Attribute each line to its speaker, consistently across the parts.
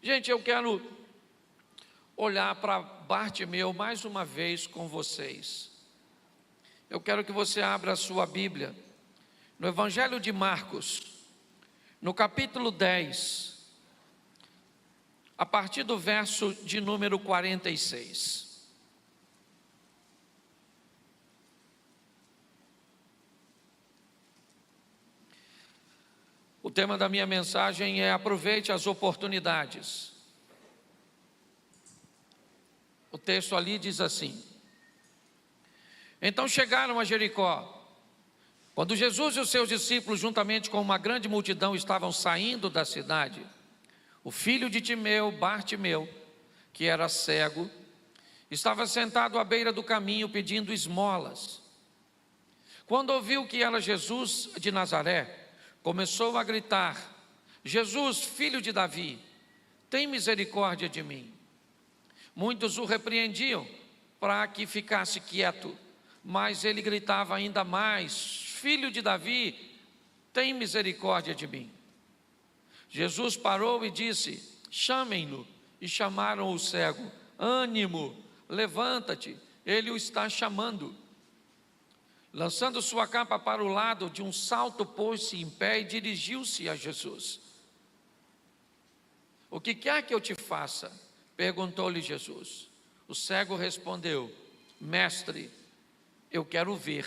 Speaker 1: Gente, eu quero olhar para Bartimeu mais uma vez com vocês. Eu quero que você abra a sua Bíblia no Evangelho de Marcos, no capítulo 10, a partir do verso de número 46. O tema da minha mensagem é: aproveite as oportunidades. O texto ali diz assim: então chegaram a Jericó. Quando Jesus e os seus discípulos, juntamente com uma grande multidão, estavam saindo da cidade, o filho de Timeu, Bartimeu, que era cego, estava sentado à beira do caminho pedindo esmolas. Quando ouviu que era Jesus de Nazaré, começou a gritar: Jesus, filho de Davi, tem misericórdia de mim. Muitos o repreendiam para que ficasse quieto, mas ele gritava ainda mais: Filho de Davi, tem misericórdia de mim. Jesus parou e disse: chamem-no. E chamaram o cego. Ânimo, levanta-te, ele o está chamando. Lançando sua capa para o lado, de um salto pôs-se em pé e dirigiu-se a Jesus. O que quer que eu te faça? Perguntou-lhe Jesus. O cego respondeu: Mestre, eu quero ver.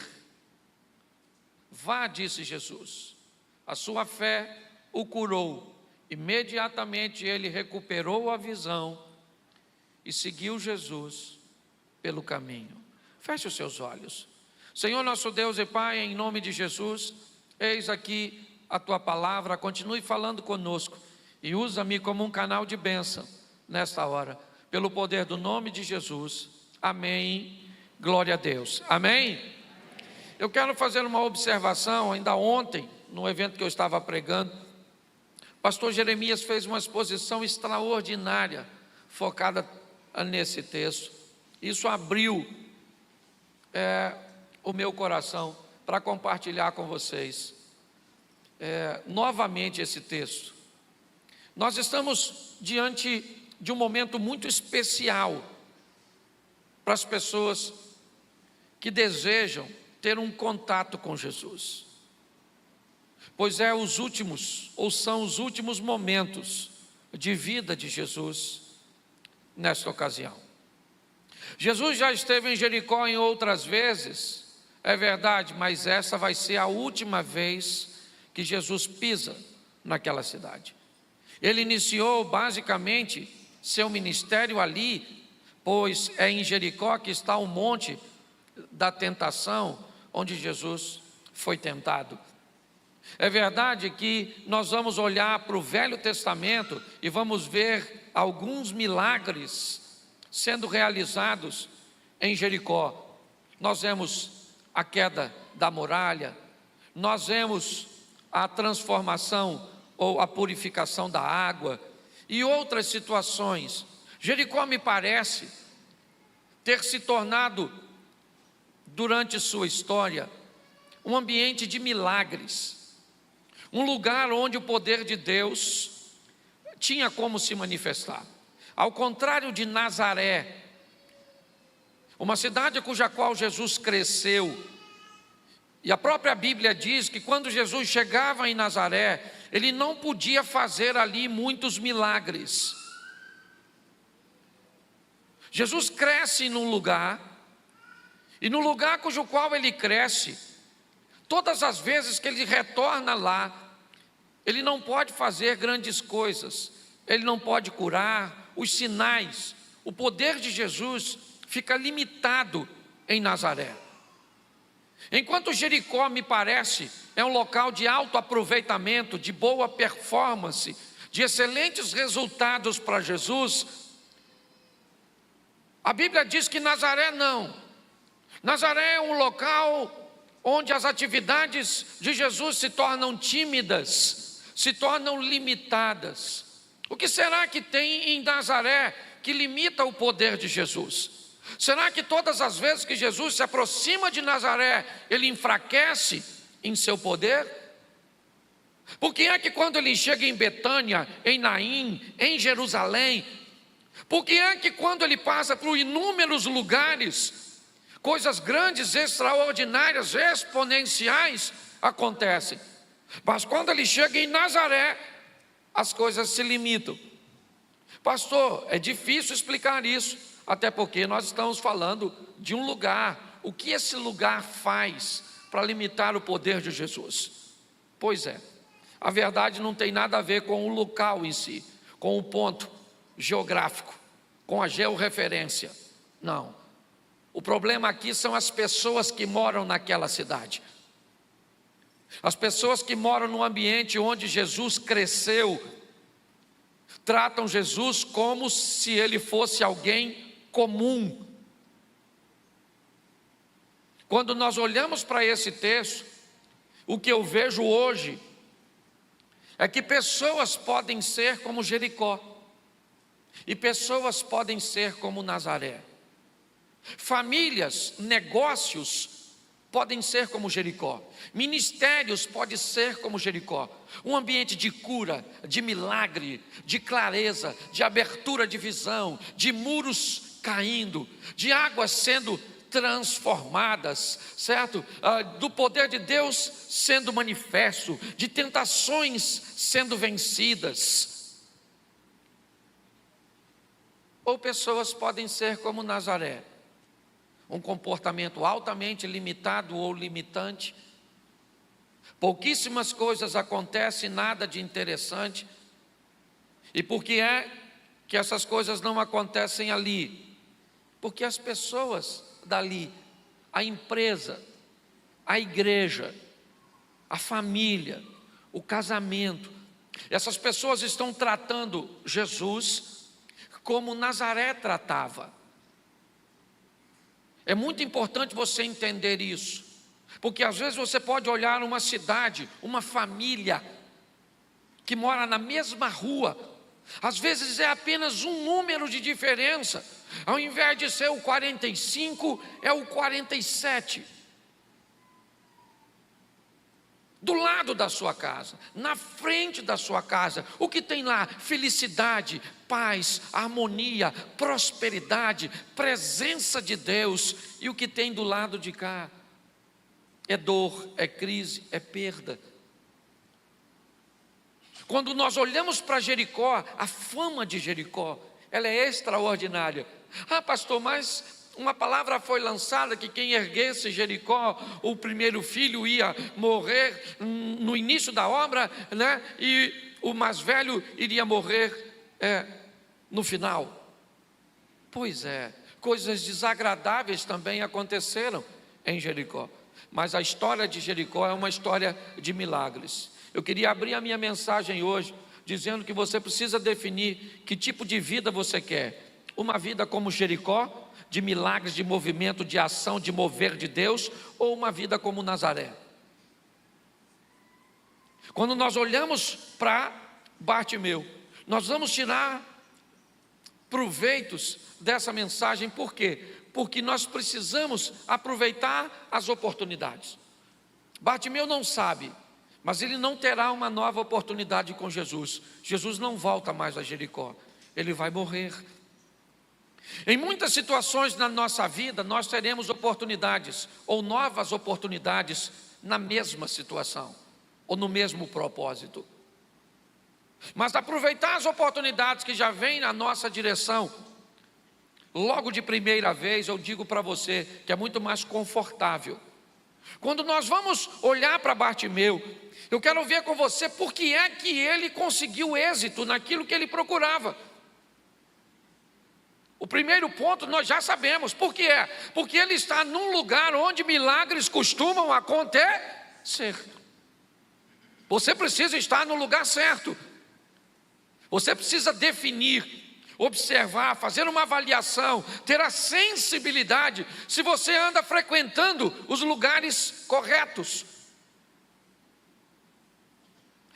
Speaker 1: Vá, disse Jesus, a sua fé o curou. Imediatamente ele recuperou a visão e seguiu Jesus pelo caminho. Feche os seus olhos. Senhor nosso Deus e Pai, em nome de Jesus, eis aqui a tua palavra. Continue falando conosco e usa-me como um canal de bênção nesta hora, pelo poder do nome de Jesus. Amém. Glória a Deus. Amém. Eu quero fazer uma observação. Ainda ontem, no evento que eu estava pregando, o pastor Jeremias fez uma exposição extraordinária, focada nesse texto. Isso abriu o meu coração para compartilhar com vocês novamente esse texto. Nós estamos diante de um momento muito especial para as pessoas que desejam ter um contato com Jesus, pois são os últimos momentos de vida de Jesus nesta ocasião. Jesus já esteve em Jericó em outras vezes, é verdade, mas essa vai ser a última vez que Jesus pisa naquela cidade. Ele iniciou basicamente seu ministério ali, pois é em Jericó que está o monte da tentação, onde Jesus foi tentado. É verdade que nós vamos olhar para o Velho Testamento e vamos ver alguns milagres sendo realizados em Jericó. Nós vemos a queda da muralha, nós vemos a transformação ou a purificação da água e outras situações. Jericó me parece ter se tornado, durante sua história, um ambiente de milagres, um lugar onde o poder de Deus tinha como se manifestar. Ao contrário de Nazaré, uma cidade cuja qual Jesus cresceu, e a própria Bíblia diz que quando Jesus chegava em Nazaré, ele não podia fazer ali muitos milagres. Jesus cresce num lugar, e no lugar cujo qual ele cresce, todas as vezes que ele retorna lá, ele não pode fazer grandes coisas, ele não pode curar, os sinais, o poder de Jesus fica limitado em Nazaré. Enquanto Jericó, me parece, é um local de alto aproveitamento, de boa performance, de excelentes resultados para Jesus, a Bíblia diz que Nazaré não. Nazaré é um local onde as atividades de Jesus se tornam tímidas, se tornam limitadas. O que será que tem em Nazaré que limita o poder de Jesus? Será que todas as vezes que Jesus se aproxima de Nazaré, ele enfraquece em seu poder? Por que é que quando ele chega em Betânia, em Naim, em Jerusalém, por que é que quando ele passa por inúmeros lugares, coisas grandes, extraordinárias, exponenciais acontecem? Mas quando ele chega em Nazaré, as coisas se limitam. Pastor, é difícil explicar isso, até porque nós estamos falando de um lugar. O que esse lugar faz para limitar o poder de Jesus? Pois é, a verdade não tem nada a ver com o local em si, com o ponto geográfico, com a georreferência. Não. O problema aqui são as pessoas que moram naquela cidade. As pessoas que moram no ambiente onde Jesus cresceu, tratam Jesus como se ele fosse alguém comum. Quando nós olhamos para esse texto, o que eu vejo hoje é que pessoas podem ser como Jericó, e pessoas podem ser como Nazaré. Famílias, negócios podem ser como Jericó. Ministérios podem ser como Jericó. Um ambiente de cura, de milagre, de clareza, de abertura de visão, de muros caindo, de águas sendo transformadas, certo? Do poder de Deus sendo manifesto, de tentações sendo vencidas. Ou pessoas podem ser como Nazaré, um comportamento altamente limitado ou limitante, pouquíssimas coisas acontecem, nada de interessante. E por que é que essas coisas não acontecem ali? Porque as pessoas dali, a empresa, a igreja, a família, o casamento, essas pessoas estão tratando Jesus como Nazaré tratava. É muito importante você entender isso, porque às vezes você pode olhar uma cidade, uma família que mora na mesma rua, às vezes é apenas um número de diferença, ao invés de ser o 45, é o 47. Do lado da sua casa, na frente da sua casa, o que tem lá? Felicidade, paz, harmonia, prosperidade, presença de Deus. E o que tem do lado de cá? É dor, é crise, é perda. Quando nós olhamos para Jericó, a fama de Jericó, ela é extraordinária. Ah, pastor, mas uma palavra foi lançada que quem erguesse Jericó, o primeiro filho ia morrer no início da obra, né? E o mais velho iria morrer no final. Pois é, coisas desagradáveis também aconteceram em Jericó. Mas a história de Jericó é uma história de milagres. Eu queria abrir a minha mensagem hoje dizendo que você precisa definir que tipo de vida você quer. Uma vida como Jericó, de milagres, de movimento, de ação, de mover de Deus, ou uma vida como Nazaré? Quando nós olhamos para Bartimeu, nós vamos tirar proveitos dessa mensagem. Por quê? Porque nós precisamos aproveitar as oportunidades. Bartimeu não sabe, mas ele não terá uma nova oportunidade com Jesus. Jesus não volta mais a Jericó, ele vai morrer. Em muitas situações na nossa vida, nós teremos oportunidades, ou novas oportunidades, na mesma situação, ou no mesmo propósito. Mas aproveitar as oportunidades que já vêm na nossa direção, logo de primeira vez, eu digo para você que é muito mais confortável. Quando nós vamos olhar para Bartimeu, eu quero ver com você por que é que ele conseguiu êxito naquilo que ele procurava. O primeiro ponto nós já sabemos, por que é? Porque ele está num lugar onde milagres costumam acontecer. Você precisa estar no lugar certo. Você precisa definir, observar, fazer uma avaliação, ter a sensibilidade se você anda frequentando os lugares corretos.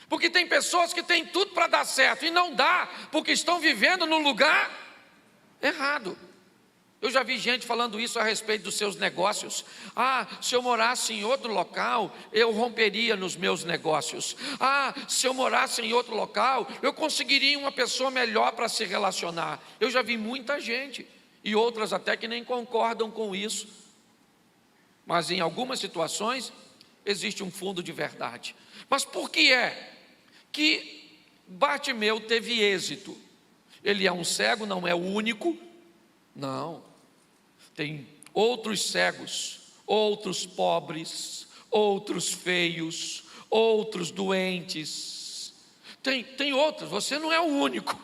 Speaker 1: Porque tem pessoas que têm tudo para dar certo e não dá, porque estão vivendo no lugar errado. Eu já vi gente falando isso a respeito dos seus negócios. Ah, se eu morasse em outro local, eu romperia nos meus negócios. Ah, se eu morasse em outro local, eu conseguiria uma pessoa melhor para se relacionar. Eu já vi muita gente, e outras até que nem concordam com isso. Mas em algumas situações, existe um fundo de verdade. Mas por que é que Bartimeu teve êxito? Ele é um cego, não é o único? Não. Tem outros cegos, outros pobres, outros feios, outros doentes. Tem outros, você não é o único.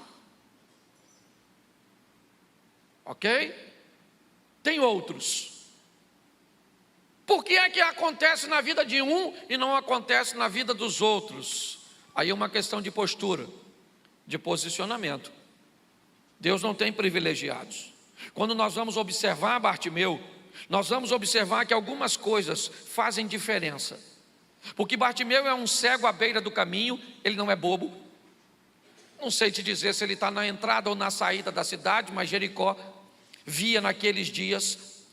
Speaker 1: Ok? Tem outros. Por que é que acontece na vida de um e não acontece na vida dos outros? Aí é uma questão de postura, de posicionamento. Deus não tem privilegiados. Quando nós vamos observar Bartimeu, nós vamos observar que algumas coisas fazem diferença. Porque Bartimeu é um cego à beira do caminho, ele não é bobo. Não sei te dizer se ele está na entrada ou na saída da cidade, mas Jericó via naqueles dias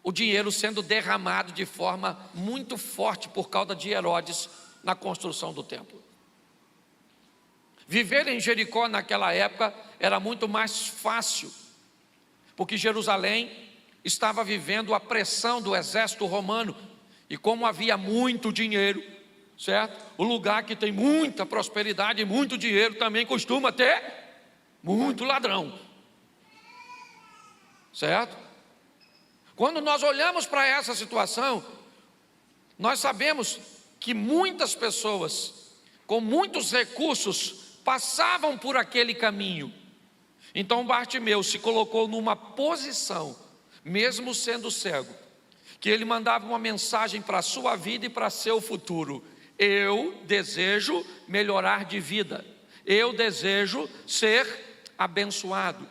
Speaker 1: o dinheiro sendo derramado de forma muito forte por causa de Herodes na construção do templo. Viver em Jericó naquela época era muito mais fácil, porque Jerusalém estava vivendo a pressão do exército romano, e como havia muito dinheiro, certo? O lugar que tem muita prosperidade e muito dinheiro também costuma ter muito ladrão, certo? Quando nós olhamos para essa situação, nós sabemos que muitas pessoas com muitos recursos passavam por aquele caminho. Então Bartimeu se colocou numa posição, mesmo sendo cego, que ele mandava uma mensagem para a sua vida e para seu futuro: eu desejo melhorar de vida, eu desejo ser abençoado,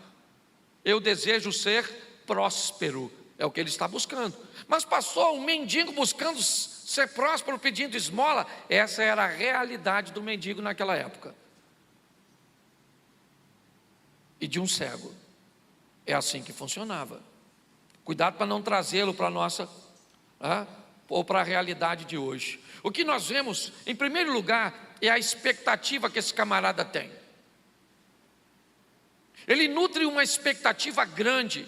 Speaker 1: eu desejo ser próspero. É o que ele está buscando. Mas passou um mendigo buscando ser próspero, pedindo esmola. Essa era a realidade do mendigo naquela época. E de um cego. É assim que funcionava. Cuidado para não trazê-lo para a nossa, ou para a realidade de hoje. O que nós vemos, em primeiro lugar, é a expectativa que esse camarada tem. Ele nutre uma expectativa grande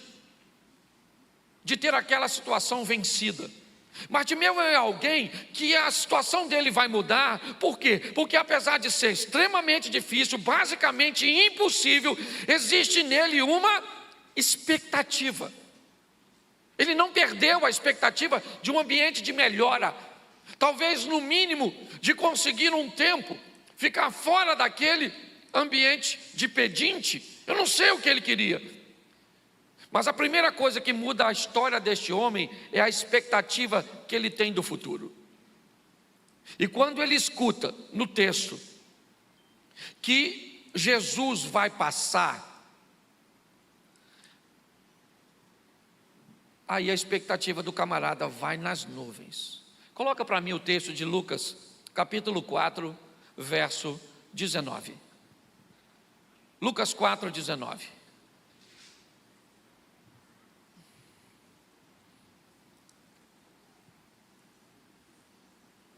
Speaker 1: de ter aquela situação vencida. Bartimeu é alguém que a situação dele vai mudar. Por quê? Porque apesar de ser extremamente difícil, basicamente impossível, existe nele uma expectativa. Ele não perdeu a expectativa de um ambiente de melhora, talvez no mínimo de conseguir um tempo ficar fora daquele ambiente de pedinte. Eu não sei o que ele queria, mas a primeira coisa que muda a história deste homem é a expectativa que ele tem do futuro. E quando ele escuta no texto que Jesus vai passar, aí a expectativa do camarada vai nas nuvens. Coloca para mim o texto de Lucas, capítulo 4, verso 19. Lucas 4, 19.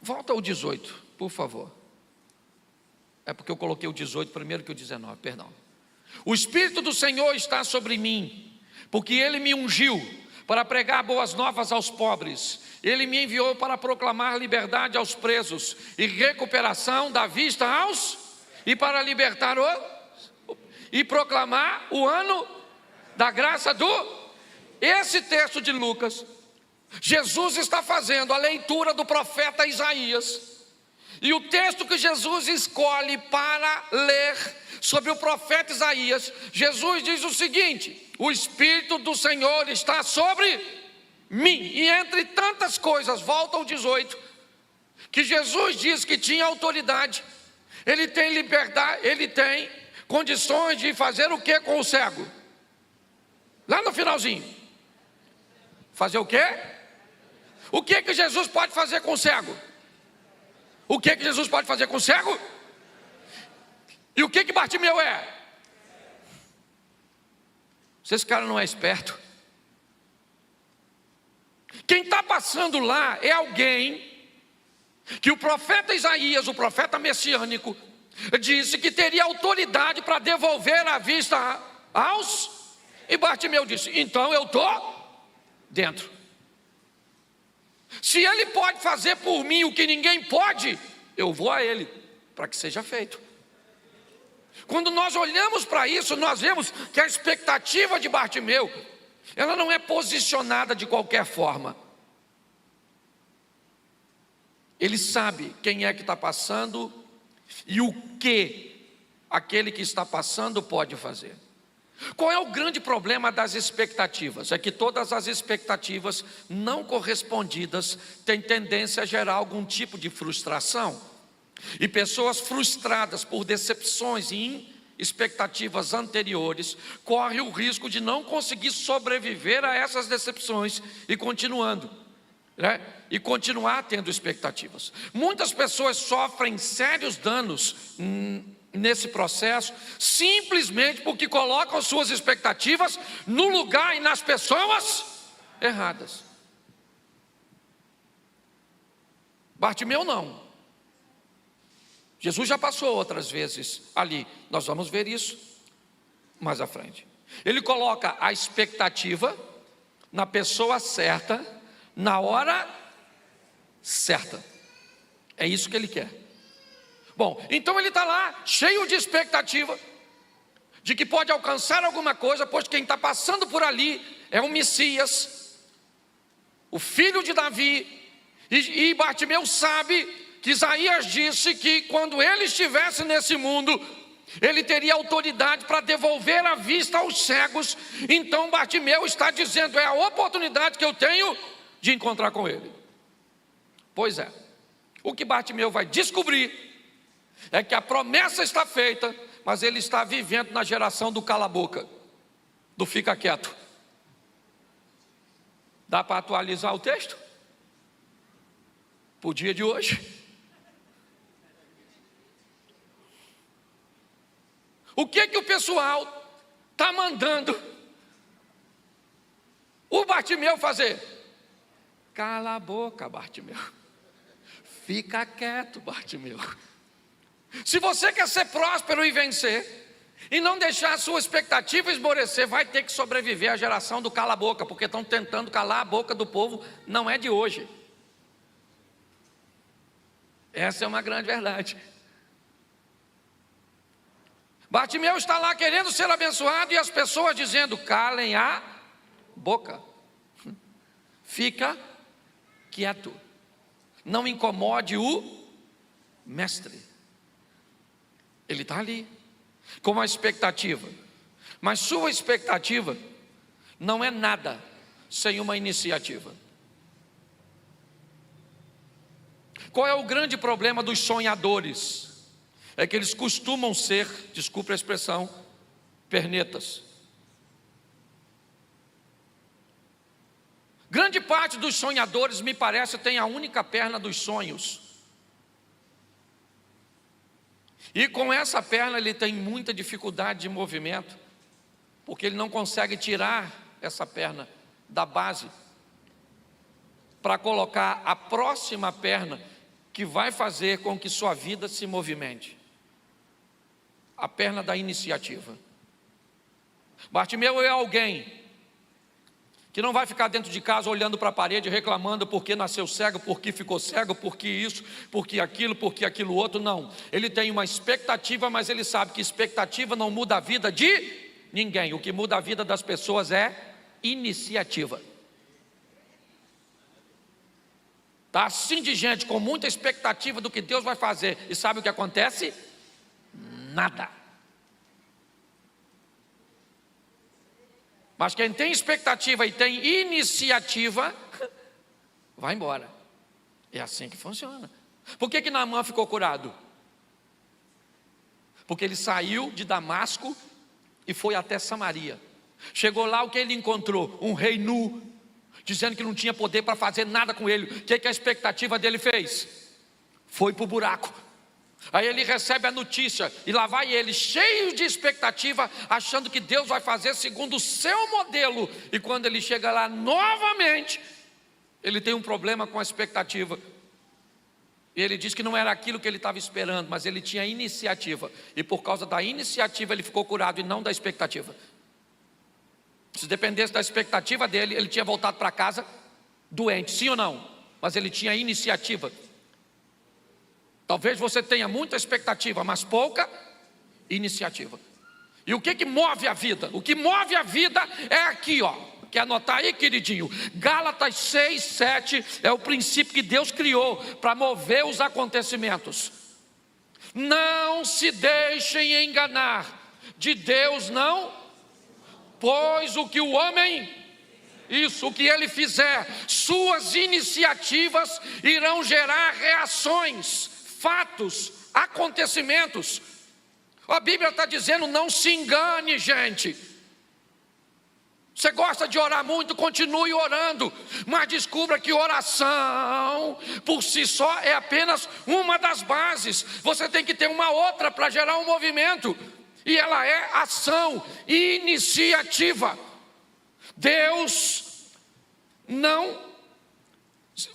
Speaker 1: Volta ao 18, por favor. É porque eu coloquei o 18 primeiro que o 19, perdão. O Espírito do Senhor está sobre mim, porque Ele me ungiu para pregar boas novas aos pobres. Ele me enviou para proclamar liberdade aos presos e recuperação da vista aos, e para libertar e proclamar o ano da graça do. Esse texto de Lucas, Jesus está fazendo a leitura do profeta Isaías, e o texto que Jesus escolhe para ler sobre o profeta Isaías, Jesus diz o seguinte: o Espírito do Senhor está sobre mim. E entre tantas coisas, volta ao 18, que Jesus diz que tinha autoridade, ele tem liberdade, ele tem condições de fazer o que com o cego? Lá no finalzinho, fazer o quê? O que que Jesus pode fazer com o cego? O que que Jesus pode fazer com o cego? E o que que Bartimeu é? Se esse cara não é esperto, passando lá é alguém que o profeta Isaías, o profeta messiânico, disse que teria autoridade para devolver a vista aos... E Bartimeu disse: então eu estou dentro. Se ele pode fazer por mim o que ninguém pode, eu vou a ele, para que seja feito. Quando nós olhamos para isso, nós vemos que a expectativa de Bartimeu, ela não é posicionada de qualquer forma. Ele sabe quem é que está passando e o que aquele que está passando pode fazer. Qual é o grande problema das expectativas? É que todas as expectativas não correspondidas têm tendência a gerar algum tipo de frustração. E pessoas frustradas por decepções e expectativas anteriores correm o risco de não conseguir sobreviver a essas decepções e continuar tendo expectativas. Muitas pessoas sofrem sérios danos nesse processo, simplesmente porque colocam suas expectativas no lugar e nas pessoas erradas. Bartimeu não. Jesus já passou outras vezes ali, nós vamos ver isso mais à frente. Ele coloca a expectativa na pessoa certa, na hora certa. É isso que ele quer. Bom, então ele está lá, cheio de expectativa, de que pode alcançar alguma coisa, pois quem está passando por ali é o Messias, o filho de Davi, e Bartimeu sabe que Isaías disse que quando ele estivesse nesse mundo, ele teria autoridade para devolver a vista aos cegos. Então Bartimeu está dizendo: é a oportunidade que eu tenho de encontrar com ele. Pois é, o que Bartimeu vai descobrir é que a promessa está feita, mas ele está vivendo na geração do cala-boca, do fica quieto. Dá para atualizar o texto? Para o dia de hoje? O que o pessoal está mandando o Bartimeu fazer? Cala a boca, Bartimeu. Fica quieto, Bartimeu. Se você quer ser próspero e vencer, e não deixar a sua expectativa esmorecer, vai ter que sobreviver à geração do cala-boca, porque estão tentando calar a boca do povo, não é de hoje. Essa é uma grande verdade. Bartimeu está lá querendo ser abençoado e as pessoas dizendo: calem a boca, fica quieto, não incomode o mestre. Ele está ali, com uma expectativa, mas sua expectativa não é nada sem uma iniciativa. Qual é o grande problema dos sonhadores? É que eles costumam ser, desculpe a expressão, pernetas. Grande parte dos sonhadores, me parece, tem a única perna dos sonhos. E com essa perna ele tem muita dificuldade de movimento, porque ele não consegue tirar essa perna da base para colocar a próxima perna que vai fazer com que sua vida se movimente. A perna da iniciativa. Bartimeu é alguém que não vai ficar dentro de casa olhando para a parede, reclamando porque nasceu cego, porque ficou cego, porque isso, porque aquilo outro. Não, ele tem uma expectativa, mas ele sabe que expectativa não muda a vida de ninguém. O que muda a vida das pessoas é iniciativa. Está assim de gente com muita expectativa do que Deus vai fazer, e sabe o que acontece? Nada. Mas quem tem expectativa e tem iniciativa, vai embora. É assim que funciona. Por que Naamã ficou curado? Porque ele saiu de Damasco e foi até Samaria. Chegou lá, o que ele encontrou? Um rei nu, dizendo que não tinha poder para fazer nada com ele. O que a expectativa dele fez? Foi para o buraco. Aí ele recebe a notícia, e lá vai ele, cheio de expectativa, achando que Deus vai fazer segundo o seu modelo. E quando ele chega lá novamente, ele tem um problema com a expectativa. E ele diz que não era aquilo que ele estava esperando, mas ele tinha iniciativa. E por causa da iniciativa ele ficou curado e não da expectativa. Se dependesse da expectativa dele, ele tinha voltado para casa doente, sim ou não? Mas ele tinha iniciativa. Talvez você tenha muita expectativa, mas pouca iniciativa. E o que move a vida? O que move a vida é aqui, ó. Quer anotar aí, queridinho? Gálatas 6, 7 é o princípio que Deus criou para mover os acontecimentos. Não se deixem enganar, de Deus não, pois o que o homem, o que ele fizer, suas iniciativas irão gerar reações, fatos, acontecimentos. A Bíblia está dizendo, não se engane, gente. Você gosta de orar muito, continue orando, mas descubra que oração por si só é apenas uma das bases. Você tem que ter uma outra para gerar um movimento, e ela é ação, iniciativa. Deus não,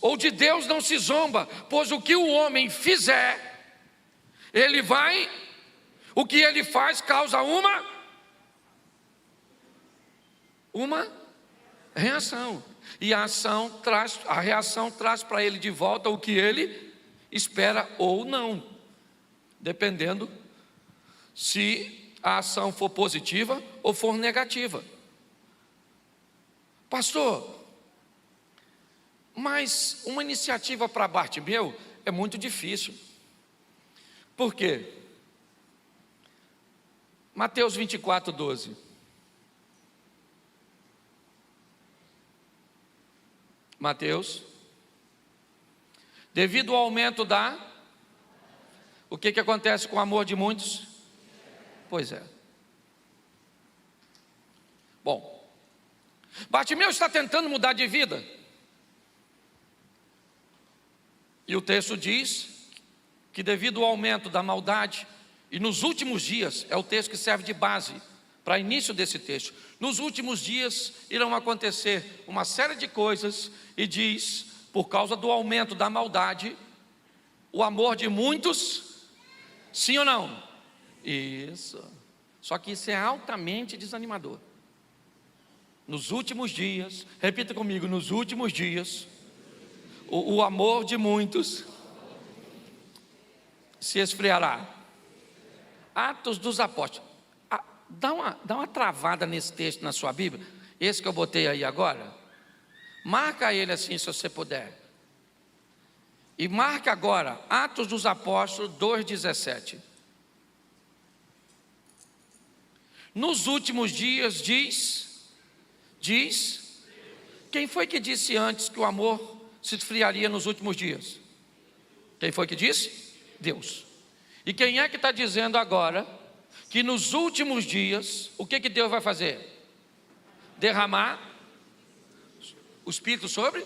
Speaker 1: ou de Deus não se zomba, pois o que o homem fizer, ele vai, o que ele faz causa uma reação, e a reação traz para ele de volta o que ele espera ou não, dependendo se a ação for positiva ou for negativa. Pastor, mas uma iniciativa para Bartimeu é muito difícil. Por quê? Mateus 24, 12. Mateus, devido ao aumento o que acontece com o amor de muitos? Pois é. Bom, Bartimeu está tentando mudar de vida. E o texto diz que devido ao aumento da maldade, e nos últimos dias, é o texto que serve de base para início desse texto, nos últimos dias irão acontecer uma série de coisas, e diz, por causa do aumento da maldade, o amor de muitos, sim ou não? Isso. Só que isso é altamente desanimador. Nos últimos dias, repita comigo, nos últimos dias, o amor de muitos se esfriará. Atos dos Apóstolos. Dá uma travada nesse texto na sua Bíblia, esse que eu botei aí agora. Marca ele assim, se você puder. E marca agora, Atos dos Apóstolos 2,17. Nos últimos dias diz, quem foi que disse antes que o amor se esfriaria nos últimos dias? Quem foi que disse? Deus. E quem é que está dizendo agora que nos últimos dias, o que Deus vai fazer? Derramar o Espírito sobre?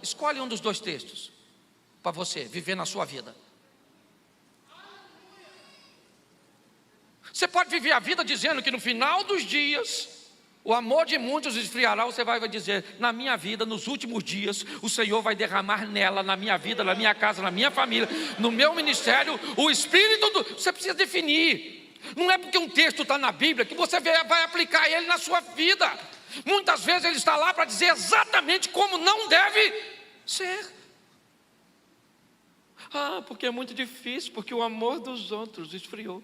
Speaker 1: Escolhe um dos dois textos para você viver na sua vida. Você pode viver a vida dizendo que no final dos dias o amor de muitos esfriará. Você vai dizer, na minha vida, nos últimos dias, o Senhor vai derramar nela, na minha vida, na minha casa, na minha família, no meu ministério, o Espírito do... Você precisa definir. Não é porque um texto está na Bíblia que você vai aplicar ele na sua vida. Muitas vezes ele está lá para dizer exatamente como não deve ser. Porque é muito difícil, porque o amor dos outros esfriou.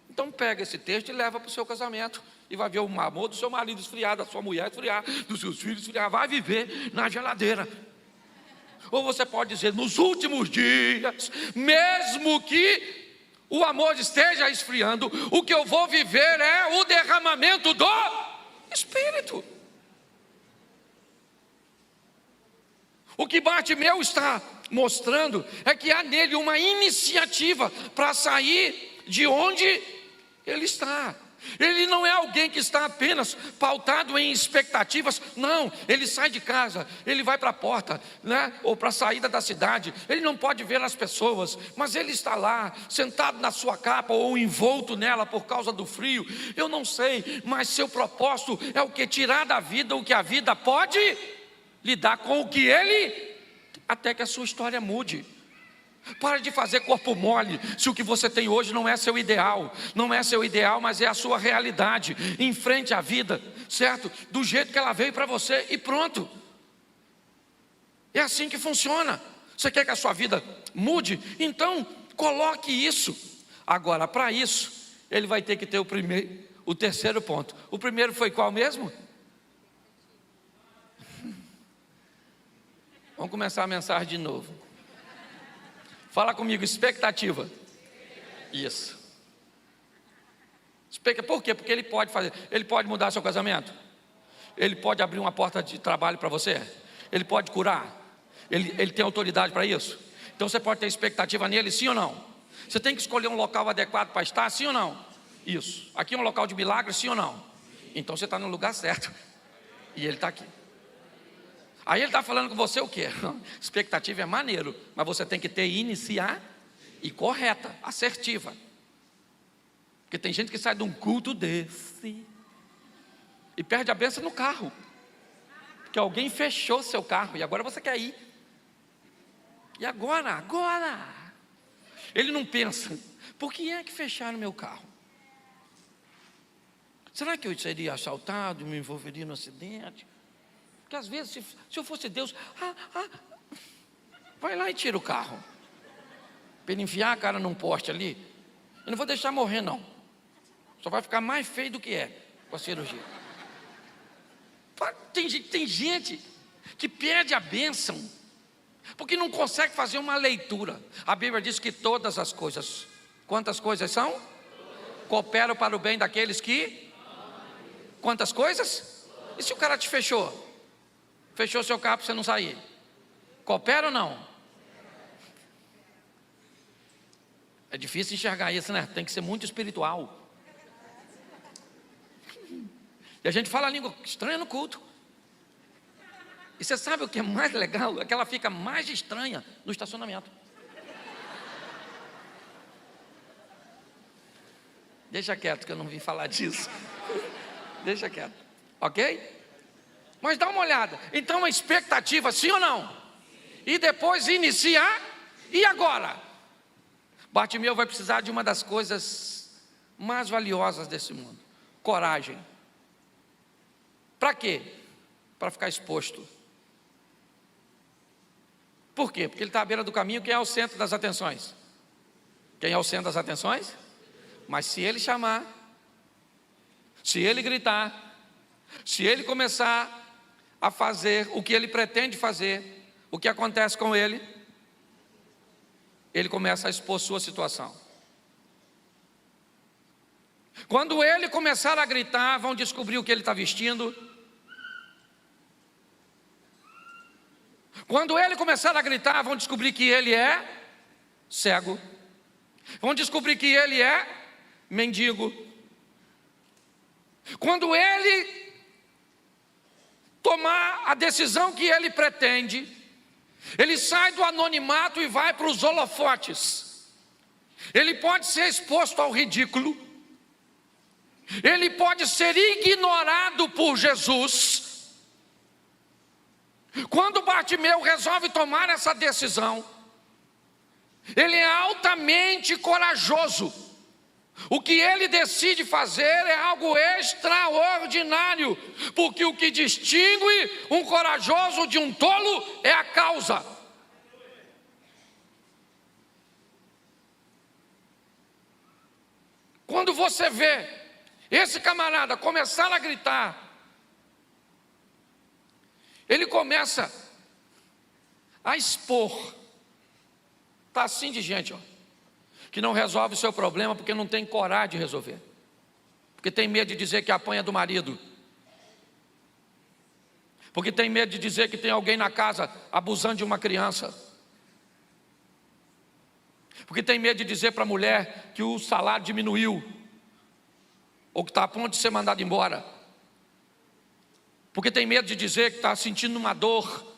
Speaker 1: Então pega esse texto e leva para o seu casamento, e vai ver o amor do seu marido esfriar, da sua mulher esfriar, dos seus filhos esfriar. Vai viver na geladeira. Ou você pode dizer, nos últimos dias, mesmo que o amor esteja esfriando, o que eu vou viver é o derramamento do Espírito. O que Bartimeu está mostrando é que há nele uma iniciativa para sair de onde ele está. Ele não é alguém que está apenas pautado em expectativas. Não, ele sai de casa, ele vai para a porta, né? Ou para a saída da cidade. Ele não pode ver as pessoas, mas ele está lá, sentado na sua capa ou envolto nela por causa do frio. Eu não sei, mas seu propósito é o que? Tirar da vida o que a vida pode lidar com o que ele, até que a sua história mude. Para de fazer corpo mole, se o que você tem hoje não é seu ideal. Não é seu ideal, mas é a sua realidade. Enfrente a vida, certo? Do jeito que ela veio para você e pronto. É assim que funciona. Você quer que a sua vida mude? Então, coloque isso. Agora, para isso, ele vai ter que ter o terceiro ponto. O primeiro foi qual mesmo? Vamos começar a mensagem de novo. Fala comigo, expectativa. Isso. Por quê? Porque ele pode fazer. Ele pode mudar seu casamento. Ele pode abrir uma porta de trabalho para você. Ele pode curar. Ele tem autoridade para isso. Então você pode ter expectativa nele, sim ou não? Você tem que escolher um local adequado para estar, sim ou não? Isso. Aqui é um local de milagre, sim ou não? Então você está no lugar certo. E ele está aqui. Aí ele está falando com você o quê? Expectativa é maneiro, mas você tem que ter iniciar e correta, assertiva. Porque tem gente que sai de um culto desse e perde a bênção no carro. Porque alguém fechou seu carro e agora você quer ir. E agora? Ele não pensa, por que é que fecharam meu carro? Será que eu seria assaltado e me envolveria no acidente? Porque às vezes, se eu fosse Deus, vai lá e tira o carro. Para ele enfiar a cara num poste ali. Eu não vou deixar morrer não. Só vai ficar mais feio do que é com a cirurgia. Tem gente que perde a bênção, porque não consegue fazer uma leitura. A Bíblia diz que todas as coisas, quantas coisas são? Cooperam para o bem daqueles que... Quantas coisas? E se o cara te fechou? Fechou seu carro para você não sair. Coopera ou não? É difícil enxergar isso, né? Tem que ser muito espiritual. E a gente fala a língua estranha no culto. E você sabe o que é mais legal? É que ela fica mais estranha no estacionamento. Deixa quieto que eu não vim falar disso. Deixa quieto, ok? Mas dá uma olhada. Então a expectativa, sim ou não? E depois iniciar. E agora? Bartimeu vai precisar de uma das coisas mais valiosas desse mundo: coragem. Para quê? Para ficar exposto. Por quê? Porque ele está à beira do caminho. Quem é o centro das atenções? Quem é o centro das atenções? Mas se ele chamar, se ele gritar, se ele começar a fazer o que ele pretende fazer, o que acontece com ele? Ele começa a expor sua situação. Quando ele começar a gritar, vão descobrir o que ele está vestindo. Quando ele começar a gritar, vão descobrir que ele é cego. Vão descobrir que ele é mendigo. Quando ele tomar a decisão que ele pretende, ele sai do anonimato e vai para os holofotes. Ele pode ser exposto ao ridículo. Ele pode ser ignorado por Jesus. Quando Bartimeu resolve tomar essa decisão, ele é altamente corajoso. O que ele decide fazer é algo extraordinário, porque o que distingue um corajoso de um tolo é a causa. Quando você vê esse camarada começar a gritar, ele começa a expor. Está assim de gente, ó, que não resolve o seu problema porque não tem coragem de resolver, porque tem medo de dizer que apanha do marido, porque tem medo de dizer que tem alguém na casa abusando de uma criança, porque tem medo de dizer para a mulher que o salário diminuiu, ou que está a ponto de ser mandado embora, porque tem medo de dizer que está sentindo uma dor.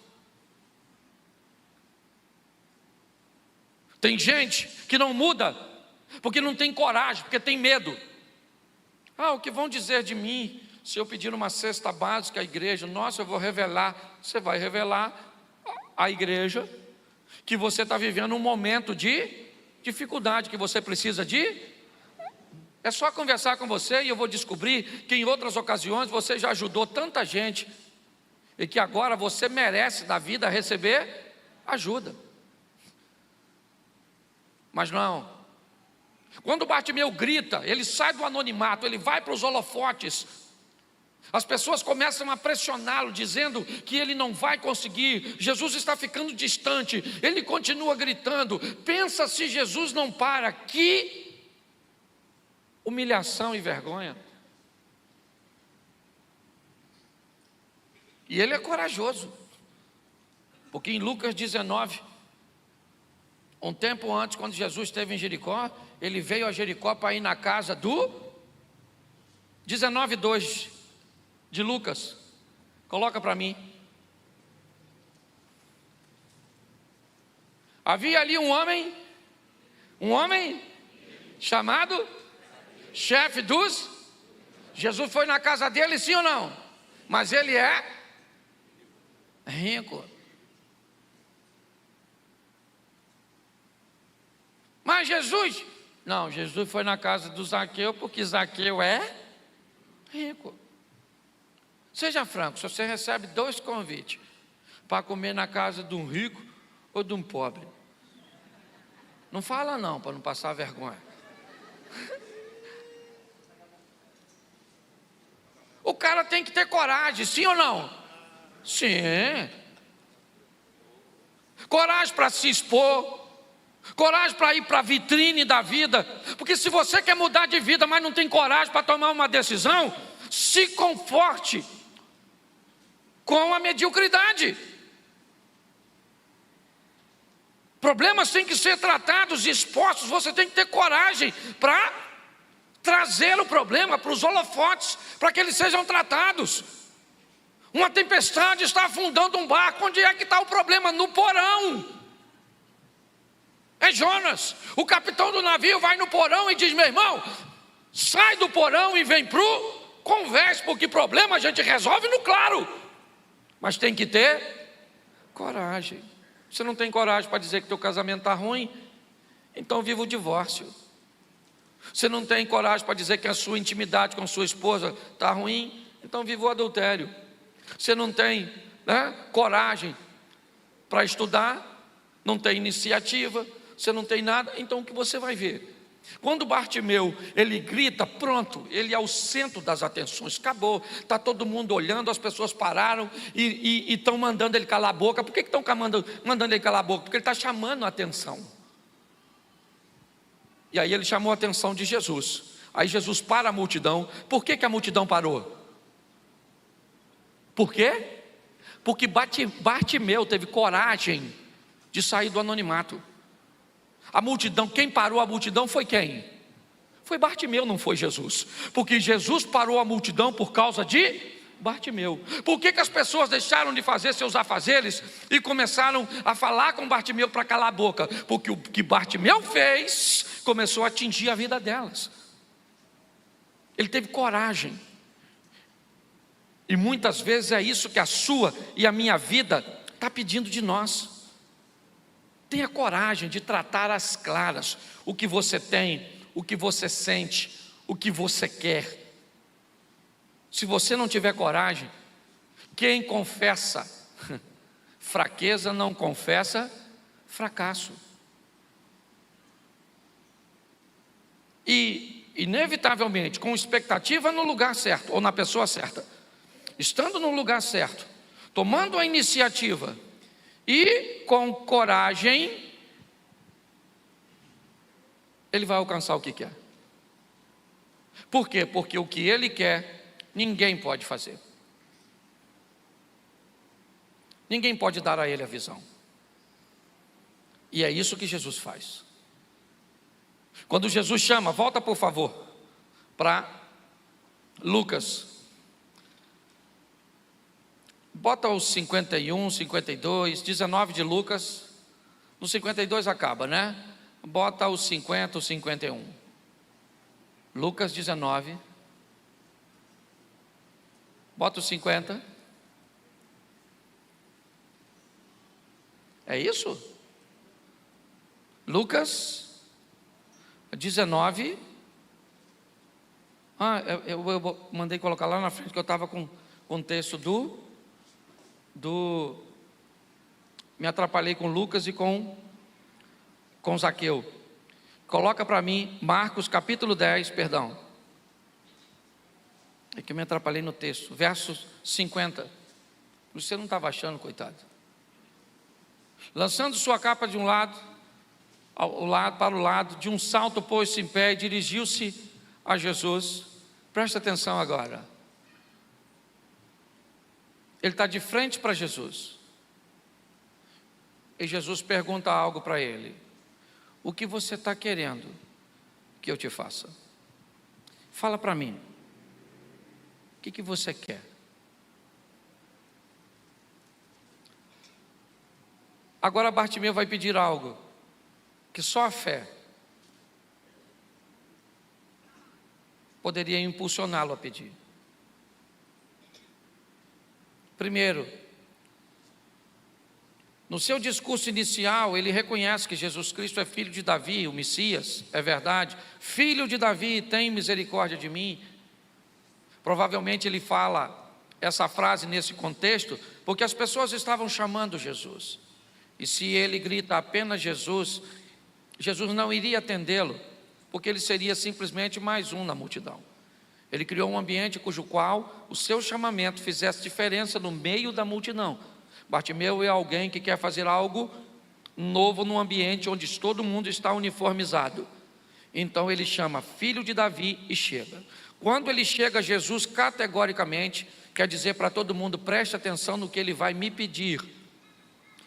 Speaker 1: Tem gente que não muda porque não tem coragem, porque tem medo. O que vão dizer de mim Se eu pedir uma cesta básica à igreja, nossa, eu vou revelar. Você vai revelar à igreja que você está vivendo um momento de dificuldade, que você precisa de... É só conversar com você e eu vou descobrir que em outras ocasiões você já ajudou tanta gente e que agora você merece da vida receber ajuda. Mas não. Quando Bartimeu grita, ele sai do anonimato, ele vai para os holofotes. As pessoas começam a pressioná-lo, dizendo que ele não vai conseguir. Jesus está ficando distante. Ele continua gritando. Pensa se Jesus não para. Que humilhação e vergonha. E ele é corajoso, porque em Lucas 19, um tempo antes, quando Jesus esteve em Jericó, ele veio a Jericó para ir na casa do 19:2 de Lucas. Coloca para mim. Havia ali um homem chamado chefe dos... Jesus foi na casa dele, sim ou não? Mas ele é rico. Mas Jesus... Não, Jesus foi na casa do Zaqueu, porque Zaqueu é rico. Seja franco, se você recebe 2 convites para comer na casa de um rico ou de um pobre, não fala não, para não passar vergonha. O cara tem que ter coragem, sim ou não? Sim. Coragem para se expor, coragem para ir para a vitrine da vida. Porque se você quer mudar de vida, mas não tem coragem para tomar uma decisão, se conforte com a mediocridade. Problemas têm que ser tratados e expostos. Você tem que ter coragem para trazer o problema para os holofotes, para que eles sejam tratados. Uma tempestade está afundando um barco. Onde é que está o problema? No porão. É Jonas. O capitão do navio vai no porão e diz: meu irmão, sai do porão e vem para o converse, porque problema a gente resolve no claro. Mas tem que ter coragem. Você não tem coragem para dizer que teu casamento está ruim? Então viva o divórcio. Você não tem coragem para dizer que a sua intimidade com sua esposa está ruim? Então viva o adultério. Você não tem coragem para estudar, não tem iniciativa, você não tem nada, então o que você vai ver? Quando Bartimeu, ele grita, pronto, ele é o centro das atenções, acabou, está todo mundo olhando, as pessoas pararam e estão mandando ele calar a boca. Por que estão mandando ele calar a boca? Porque ele está chamando a atenção. E aí ele chamou a atenção de Jesus. Aí Jesus para a multidão. Por que a multidão parou? Por quê? Porque Bartimeu teve coragem de sair do anonimato. A multidão, quem parou a multidão foi quem? Foi Bartimeu, não foi Jesus. Porque Jesus parou a multidão por causa de Bartimeu. Por que as pessoas deixaram de fazer seus afazeres e começaram a falar com Bartimeu para calar a boca? Porque o que Bartimeu fez começou a atingir a vida delas. Ele teve coragem. E muitas vezes é isso que a sua e a minha vida está pedindo de nós. Tenha coragem de tratar às claras o que você tem, o que você sente, o que você quer. Se você não tiver coragem, quem confessa fraqueza não confessa fracasso. E, inevitavelmente, com expectativa no lugar certo, ou na pessoa certa, estando no lugar certo, tomando a iniciativa e com coragem, ele vai alcançar o que quer. Por quê? Porque o que ele quer, ninguém pode fazer. Ninguém pode dar a ele a visão. E é isso que Jesus faz. Quando Jesus chama, volta por favor para Lucas. Bota os 51, 52, 19 de Lucas. No 52 acaba, né? Bota os 50, os 51. Lucas 19. Bota os 50. É isso? Lucas 19. Eu mandei colocar lá na frente que eu estava com o texto me atrapalhei com Lucas e com Zaqueu. Coloca para mim Marcos capítulo 10, perdão. É que eu me atrapalhei no texto, versos 50. Você não estava achando, coitado. Lançando sua capa de um lado, para o lado, de um salto pôs-se em pé e dirigiu-se a Jesus. Presta atenção agora. Ele está de frente para Jesus. E Jesus pergunta algo para ele: o que você está querendo que eu te faça? Fala para mim. O que você quer? Agora Bartimeu vai pedir algo que só a fé poderia impulsioná-lo a pedir. Primeiro, no seu discurso inicial, ele reconhece que Jesus Cristo é filho de Davi, o Messias, é verdade. Filho de Davi, tem misericórdia de mim. Provavelmente ele fala essa frase nesse contexto, porque as pessoas estavam chamando Jesus. E se ele grita apenas Jesus, Jesus não iria atendê-lo, porque ele seria simplesmente mais um na multidão. Ele criou um ambiente cujo qual o seu chamamento fizesse diferença no meio da multidão. Bartimeu é alguém que quer fazer algo novo num ambiente onde todo mundo está uniformizado. Então ele chama filho de Davi e chega. Quando ele chega, Jesus categoricamente quer dizer para todo mundo: preste atenção no que ele vai me pedir.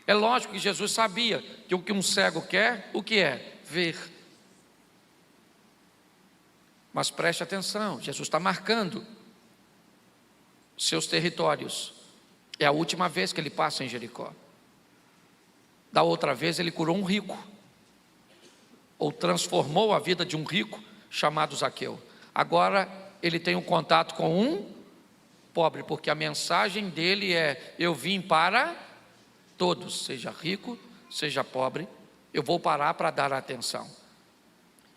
Speaker 1: É lógico que Jesus sabia que o que um cego quer, o que é? Ver. Mas preste atenção, Jesus está marcando seus territórios. É a última vez que ele passa em Jericó. Da outra vez ele curou um rico, ou transformou a vida de um rico chamado Zaqueu. Agora ele tem um contato com um pobre, porque a mensagem dele é: eu vim para todos, seja rico, seja pobre, eu vou parar para dar atenção.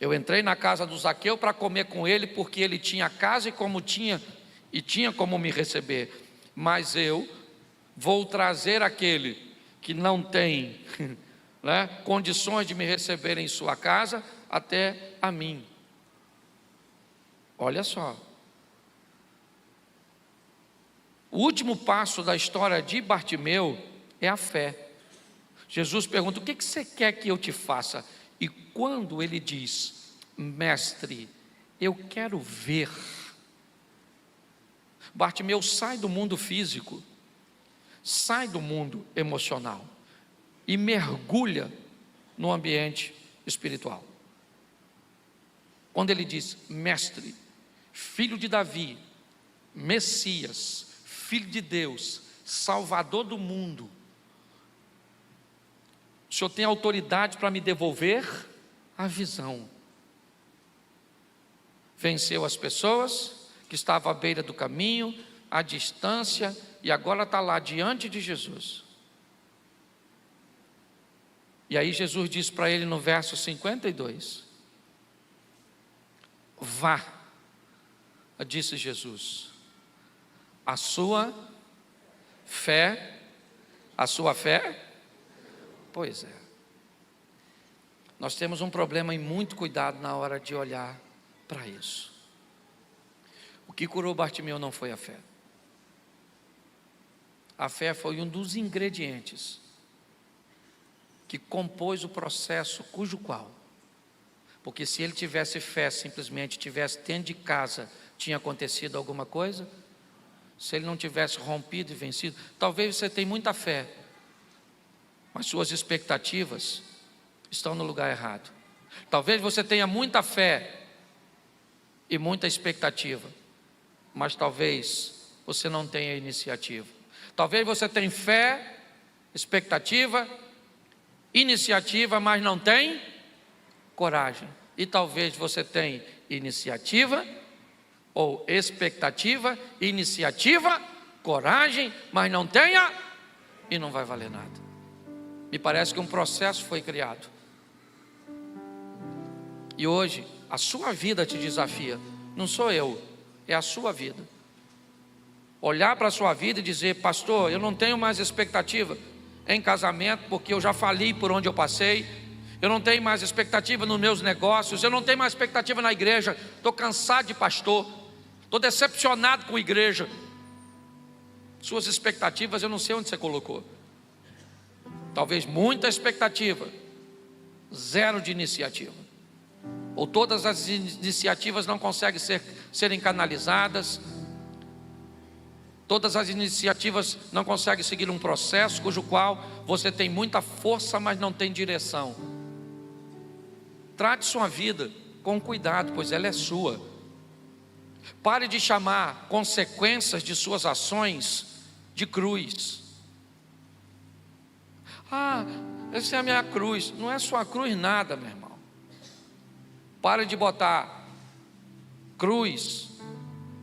Speaker 1: Eu entrei na casa do Zaqueu para comer com ele, porque ele tinha casa e tinha como me receber. Mas eu vou trazer aquele que não tem condições de me receber em sua casa até a mim. Olha só. O último passo da história de Bartimeu é a fé. Jesus pergunta: o que você quer que eu te faça? E quando ele diz: mestre, eu quero ver, Bartimeu sai do mundo físico, sai do mundo emocional e mergulha no ambiente espiritual. Quando ele diz: mestre, filho de Davi, Messias, filho de Deus, Salvador do mundo, o Senhor tem autoridade para me devolver a visão. Venceu as pessoas que estavam à beira do caminho, à distância, e agora está lá diante de Jesus. E aí Jesus diz para ele no verso 52: vá, disse Jesus, a sua fé, pois é. Nós temos um problema e muito cuidado na hora de olhar para isso. O que curou Bartimeu não foi a fé. A fé foi um dos ingredientes que compôs o processo cujo qual, porque se ele tivesse fé, simplesmente tivesse dentro de casa, tinha acontecido alguma coisa. Se ele não tivesse rompido e vencido, talvez você tenha muita fé, mas suas expectativas estão no lugar errado. Talvez você tenha muita fé e muita expectativa, mas talvez você não tenha iniciativa. Talvez você tenha fé, expectativa, iniciativa, mas não tem coragem. E talvez você tenha iniciativa ou expectativa, iniciativa coragem, mas não tenha, e não vai valer nada. Me parece que um processo foi criado. E hoje, a sua vida te desafia. Não sou eu, é a sua vida. Olhar para a sua vida e dizer: pastor, eu não tenho mais expectativa em casamento, porque eu já fali por onde eu passei. Eu não tenho mais expectativa nos meus negócios. Eu não tenho mais expectativa na igreja. Estou cansado de pastor. Estou decepcionado com a igreja. Suas expectativas eu não sei onde você colocou. Talvez muita expectativa, zero de iniciativa. Ou todas as iniciativas não conseguem serem canalizadas. Todas as iniciativas não conseguem seguir um processo cujo qual você tem muita força, mas não tem direção. Trate sua vida com cuidado, pois ela é sua. Pare de chamar consequências de suas ações de cruz. Ah, essa é a minha cruz. Não é sua cruz nada, meu irmão. Pare de botar cruz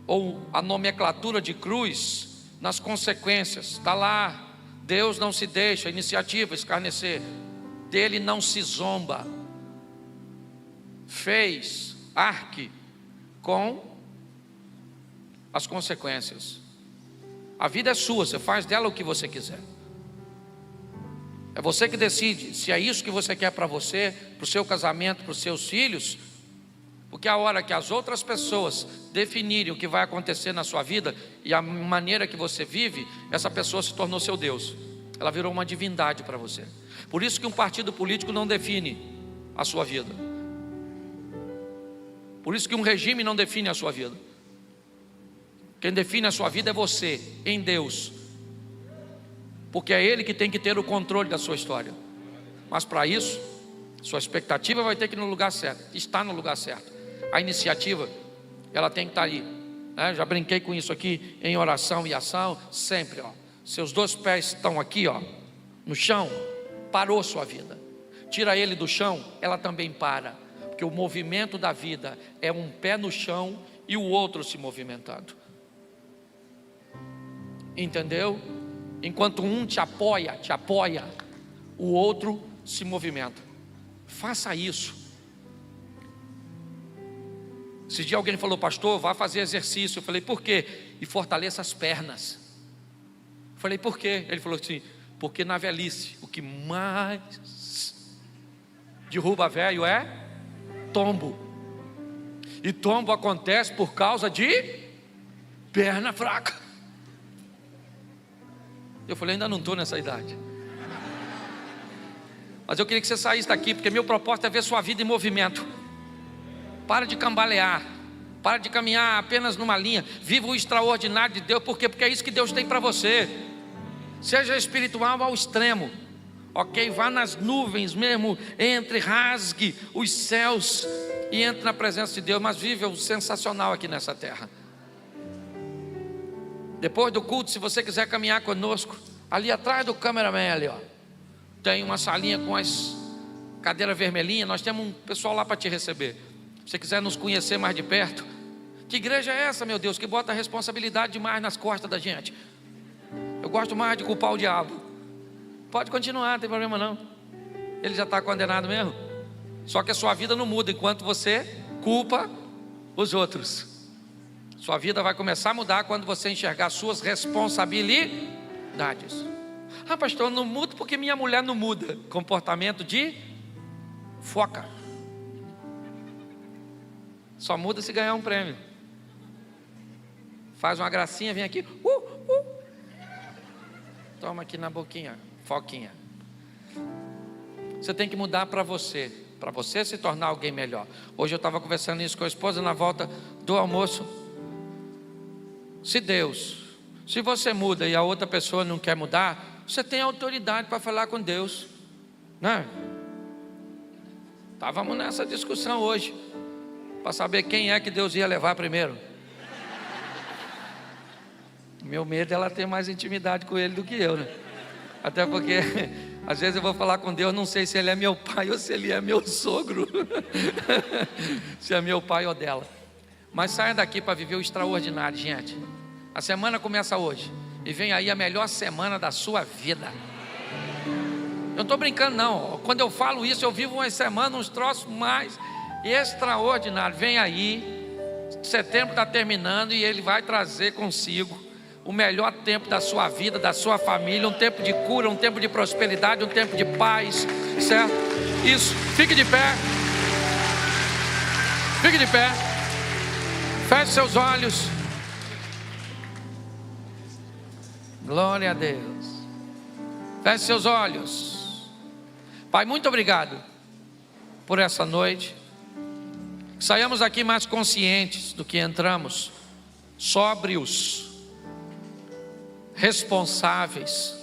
Speaker 1: ou a nomenclatura de cruz nas consequências. Está lá: Deus não se deixa, iniciativa, escarnecer. Dele não se zomba. Fez, arque com as consequências. A vida é sua, você faz dela o que você quiser. É você que decide se é isso que você quer para você, para o seu casamento, para os seus filhos. Porque a hora que as outras pessoas definirem o que vai acontecer na sua vida e a maneira que você vive, essa pessoa se tornou seu Deus. Ela virou uma divindade para você. Por isso que um partido político não define a sua vida. Por isso que um regime não define a sua vida. Quem define a sua vida é você, em Deus. Porque é Ele que tem que ter o controle da sua história. Mas para isso, sua expectativa vai ter que ir no lugar certo. Está no lugar certo. A iniciativa, ela tem que estar aí, né? Já brinquei com isso aqui em oração e ação. Sempre, seus 2 pés estão aqui, no chão. Parou sua vida. Tira ele do chão, ela também para. Porque o movimento da vida é um pé no chão e o outro se movimentando. Entendeu? Enquanto um te apoia, o outro se movimenta. Faça isso. Esse dia alguém falou: pastor, vá fazer exercício. Eu falei: por quê? E fortaleça as pernas. Eu falei: por quê? Ele falou assim: porque na velhice o que mais derruba velho é tombo. E tombo acontece por causa de perna fraca. Eu falei: ainda não estou nessa idade. Mas eu queria que você saísse daqui, porque meu propósito é ver sua vida em movimento. Para de cambalear. Para de caminhar apenas numa linha. Viva o extraordinário de Deus. Por quê? Porque é isso que Deus tem para você. Seja espiritual ao extremo. Ok? Vá nas nuvens mesmo. Entre, rasgue os céus e entre na presença de Deus. Mas vive o sensacional aqui nessa terra. Depois do culto, se você quiser caminhar conosco, ali atrás do cameraman ali, tem uma salinha com as cadeiras vermelhinhas. Nós temos um pessoal lá para te receber. Se você quiser nos conhecer mais de perto. Que igreja é essa, meu Deus, que bota a responsabilidade demais nas costas da gente? Eu gosto mais de culpar o diabo. Pode continuar, não tem problema não. Ele já está condenado mesmo. Só que a sua vida não muda enquanto você culpa os outros. Sua vida vai começar a mudar quando você enxergar suas responsabilidades. Ah, pastor, não muda porque minha mulher não muda. Comportamento de foca. Só muda se ganhar um prêmio. Faz uma gracinha, vem aqui. Toma aqui na boquinha, foquinha. Você tem que mudar para você se tornar alguém melhor. Hoje eu estava conversando isso com a esposa na volta do almoço. Se você muda e a outra pessoa não quer mudar, você tem autoridade para falar com Deus, né? Estávamos nessa discussão hoje, para saber quem é que Deus ia levar primeiro. Meu medo é ela ter mais intimidade com Ele do que eu, né? Até porque às vezes eu vou falar com Deus, não sei se Ele é meu pai ou se Ele é meu sogro. Se é meu pai ou dela. Mas saia daqui para viver o extraordinário, gente. A semana começa hoje. E vem aí a melhor semana da sua vida. Eu não estou brincando não. Quando eu falo isso, eu vivo uma semana, uns troços mais extraordinários. Vem aí, setembro está terminando e Ele vai trazer consigo o melhor tempo da sua vida, da sua família. Um tempo de cura, um tempo de prosperidade, um tempo de paz, certo? Isso, fique de pé. Fique de pé. Feche seus olhos. Glória a Deus. Feche seus olhos. Pai, muito obrigado por essa noite. Saiamos aqui mais conscientes do que entramos, sóbrios, responsáveis,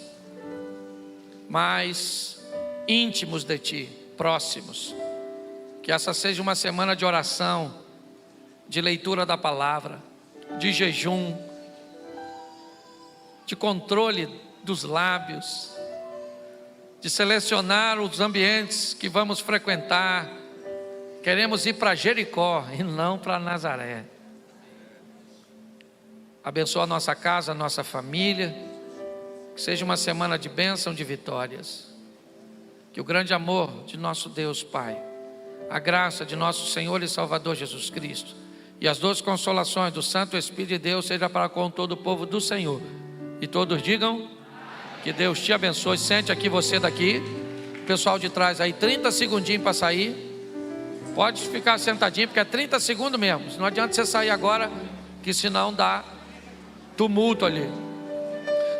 Speaker 1: mais íntimos de Ti, próximos. Que essa seja uma semana de oração, de leitura da palavra, de jejum, de controle dos lábios, de selecionar os ambientes que vamos frequentar. Queremos ir para Jericó e não para Nazaré. Abençoa a nossa casa, a nossa família. Que seja uma semana de bênção, de vitórias. Que o grande amor de nosso Deus Pai, a graça de nosso Senhor e Salvador Jesus Cristo e as doces consolações do Santo Espírito de Deus seja para com todo o povo do Senhor. E todos digam: que Deus te abençoe. Sente aqui, você daqui. O pessoal de trás aí, 30 segundinhos para sair. Pode ficar sentadinho, porque é 30 segundos mesmo. Não adianta você sair agora, que senão dá tumulto ali.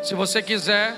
Speaker 1: Se você quiser